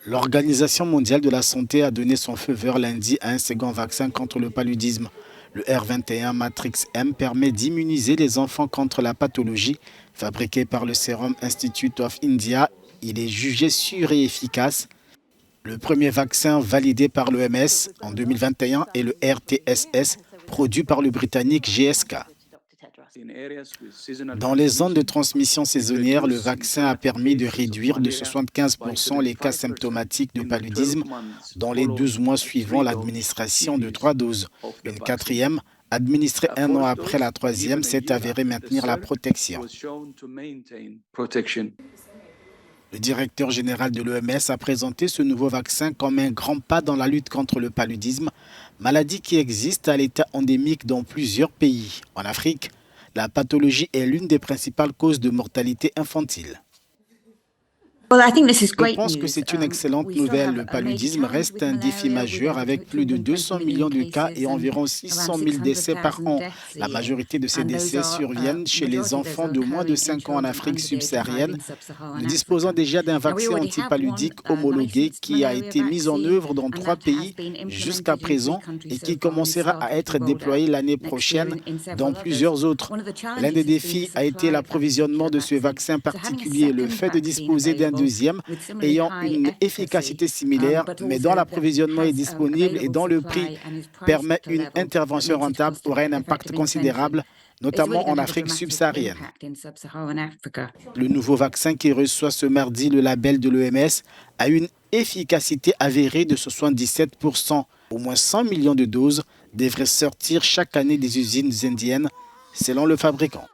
L'Organisation mondiale de la santé a donné son feu vert lundi à un second vaccin contre le paludisme. Le R21 Matrix M permet d'immuniser les enfants contre la pathologie. Fabriqué par le Serum Institute of India, il est jugé sûr et efficace. Le premier vaccin validé par l'OMS en 2021 est le RTSS, produit par le Britannique GSK. Dans les zones de transmission saisonnière, le vaccin a permis de réduire de 75% les cas symptomatiques de paludisme dans les 12 mois suivant l'administration de 3 doses. Une quatrième, administrée un an après la troisième, s'est avérée maintenir la protection. Le directeur général de l'OMS a présenté ce nouveau vaccin comme un grand pas dans la lutte contre le paludisme, maladie qui existe à l'état endémique dans plusieurs pays. En Afrique, la pathologie est l'une des principales causes de mortalité infantile. Je pense que c'est une excellente nouvelle. Le paludisme reste un défi majeur avec plus de 200 millions de cas et environ 600 000 décès par an. La majorité de ces décès surviennent chez les enfants de moins de 5 ans en Afrique subsaharienne. Nous disposons déjà d'un vaccin antipaludique homologué qui a été mis en œuvre dans 3 pays jusqu'à présent et qui commencera à être déployé l'année prochaine dans plusieurs autres. L'un des défis a été l'approvisionnement de ce vaccin particulier. Le fait de disposer d'un deuxième ayant une efficacité similaire, mais dont l'approvisionnement est disponible et dont le prix permet une intervention rentable aura un impact considérable, notamment en Afrique subsaharienne. Le nouveau vaccin qui reçoit ce mardi le label de l'OMS a une efficacité avérée de 77%. Au moins 100 millions de doses devraient sortir chaque année des usines indiennes, selon le fabricant.